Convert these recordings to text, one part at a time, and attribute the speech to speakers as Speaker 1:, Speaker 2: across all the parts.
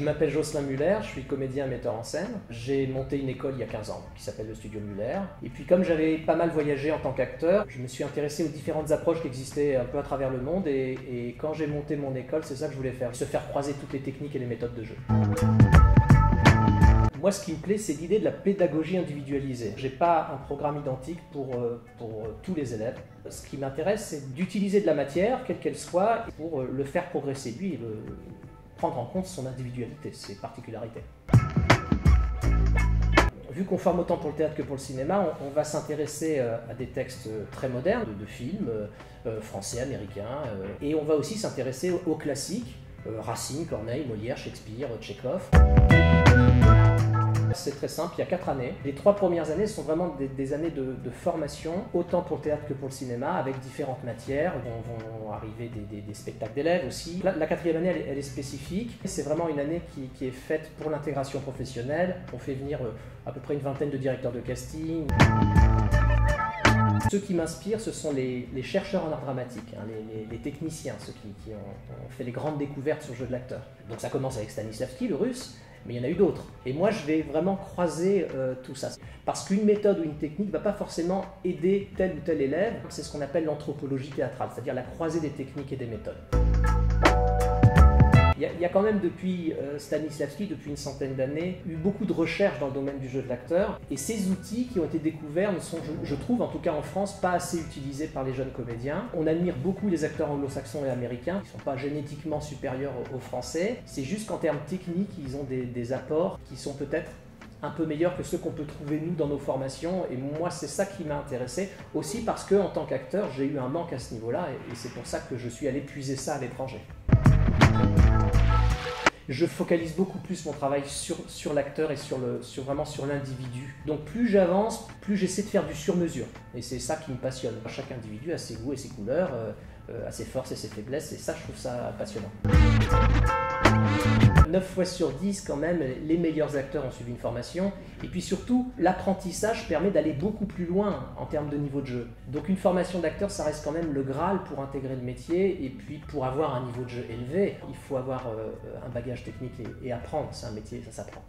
Speaker 1: m'appelle Jocelyn Muller, je suis comédien et metteur en scène. J'ai monté une école il y a 15 ans qui s'appelle le Studio Muller. Et puis comme j'avais pas mal voyagé en tant qu'acteur, je me suis intéressé aux différentes approches qui existaient un peu à travers le monde. Et quand j'ai monté mon école, c'est ça que je voulais faire, se faire croiser toutes les techniques et les méthodes de jeu. Moi, ce qui me plaît, c'est l'idée de la pédagogie individualisée. J'ai pas un programme identique pour tous les élèves. Ce qui m'intéresse, c'est d'utiliser de la matière, quelle qu'elle soit, pour le faire progresser, lui, et prendre en compte son individualité, ses particularités. Vu qu'on forme autant pour le théâtre que pour le cinéma, on va s'intéresser à des textes très modernes, de films français, américains, et on va aussi s'intéresser aux classiques, Racine, Corneille, Molière, Shakespeare, Tchekhov. C'est très simple, il y a 4 années. Les 3 premières années sont vraiment des années de formation, autant pour le théâtre que pour le cinéma, avec différentes matières. Vont arriver des spectacles d'élèves aussi. La 4e année, elle est spécifique. C'est vraiment une année qui est faite pour l'intégration professionnelle. On fait venir à peu près une vingtaine de directeurs de casting. Ceux qui m'inspirent, ce sont les chercheurs en art dramatique, hein, les techniciens, ceux qui ont fait les grandes découvertes sur le jeu de l'acteur. Donc ça commence avec Stanislavski, le russe, mais il y en a eu d'autres. Et moi, je vais vraiment croiser tout ça. Parce qu'une méthode ou une technique ne va pas forcément aider tel ou tel élève. C'est ce qu'on appelle l'anthropologie théâtrale, c'est-à-dire la croisée des techniques et des méthodes. Il y a quand même depuis Stanislavski, depuis une centaine d'années, eu beaucoup de recherches dans le domaine du jeu de l'acteur. Et ces outils qui ont été découverts ne sont, je trouve, en tout cas en France, pas assez utilisés par les jeunes comédiens. On admire beaucoup les acteurs anglo-saxons et américains, qui ne sont pas génétiquement supérieurs aux Français. C'est juste qu'en termes techniques, ils ont des apports qui sont peut-être un peu meilleurs que ceux qu'on peut trouver nous dans nos formations. Et moi, c'est ça qui m'a intéressé. Aussi parce qu'en tant qu'acteur, j'ai eu un manque à ce niveau-là. Et c'est pour ça que je suis allé puiser ça à l'étranger. Je focalise beaucoup plus mon travail sur l'acteur et vraiment sur l'individu. Donc plus j'avance, plus j'essaie de faire du sur-mesure. Et c'est ça qui me passionne. Chaque individu a ses goûts et ses couleurs, a ses forces et ses faiblesses, et ça, je trouve ça passionnant. 9 fois sur 10, quand même, les meilleurs acteurs ont suivi une formation. Et puis surtout, l'apprentissage permet d'aller beaucoup plus loin en termes de niveau de jeu. Donc une formation d'acteur, ça reste quand même le Graal pour intégrer le métier. Et puis pour avoir un niveau de jeu élevé, il faut avoir un bagage technique et apprendre. C'est un métier, ça s'apprend.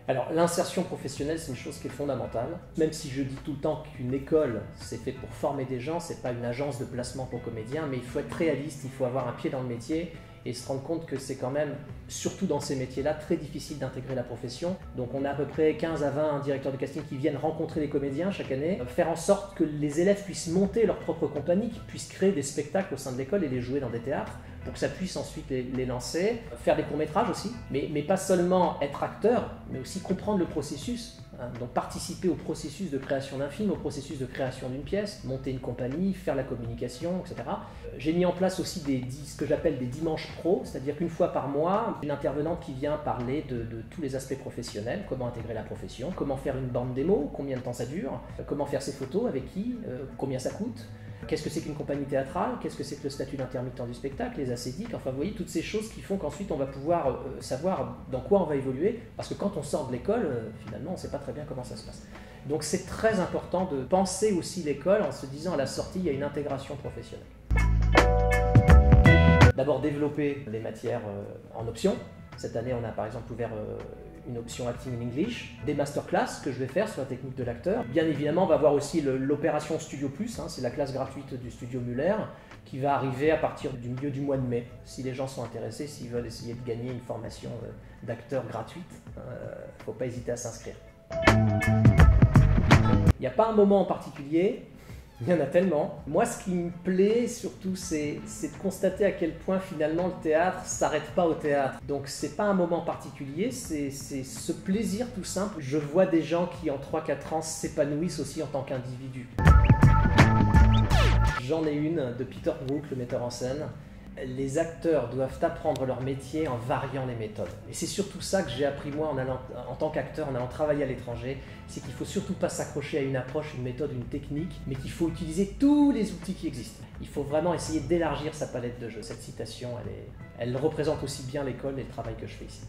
Speaker 1: Alors l'insertion professionnelle, c'est une chose qui est fondamentale. Même si je dis tout le temps qu'une école, c'est fait pour former des gens, c'est pas une agence de placement pour comédiens, mais il faut être réaliste, il faut avoir un pied dans le métier et se rendre compte que c'est quand même, surtout dans ces métiers-là, très difficile d'intégrer la profession. Donc on a à peu près 15 à 20 directeurs de casting qui viennent rencontrer les comédiens chaque année, faire en sorte que les élèves puissent monter leur propre compagnie, qu'ils puissent créer des spectacles au sein de l'école et les jouer dans des théâtres, pour que ça puisse ensuite les lancer, faire des courts-métrages aussi, mais pas seulement être acteur, mais aussi comprendre le processus. Donc participer au processus de création d'un film, au processus de création d'une pièce, monter une compagnie, faire la communication, etc. J'ai mis en place aussi ce que j'appelle des dimanches pro, c'est-à-dire qu'une fois par mois, une intervenante qui vient parler de tous les aspects professionnels, comment intégrer la profession, comment faire une bande démo, combien de temps ça dure, comment faire ses photos, avec qui, combien ça coûte. Qu'est-ce que c'est qu'une compagnie théâtrale? Qu'est-ce que c'est que le statut d'intermittent du spectacle, les ascédiques? Enfin, vous voyez, toutes ces choses qui font qu'ensuite on va pouvoir savoir dans quoi on va évoluer, parce que quand on sort de l'école, finalement, on ne sait pas très bien comment ça se passe. Donc c'est très important de penser aussi l'école en se disant à la sortie, il y a une intégration professionnelle. D'abord, développer les matières en option. Cette année, on a par exemple ouvert une option Acting in English, des masterclass que je vais faire sur la technique de l'acteur. Bien évidemment, on va avoir aussi l'opération Studio Plus, hein, c'est la classe gratuite du Studio Muller, qui va arriver à partir du milieu du mois de mai. Si les gens sont intéressés, s'ils veulent essayer de gagner une formation d'acteur gratuite, il ne faut pas hésiter à s'inscrire. Il n'y a pas un moment en particulier. Il y en a tellement. Moi, ce qui me plaît surtout, c'est de constater à quel point finalement le théâtre ne s'arrête pas au théâtre. Donc c'est pas un moment particulier, c'est ce plaisir tout simple. Je vois des gens qui en 3-4 ans s'épanouissent aussi en tant qu'individus. J'en ai une de Peter Brook, le metteur en scène. Les acteurs doivent apprendre leur métier en variant les méthodes. Et c'est surtout ça que j'ai appris moi en tant qu'acteur, en allant travailler à l'étranger, c'est qu'il ne faut surtout pas s'accrocher à une approche, une méthode, une technique, mais qu'il faut utiliser tous les outils qui existent. Il faut vraiment essayer d'élargir sa palette de jeux. Cette citation, elle représente aussi bien l'école et le travail que je fais ici.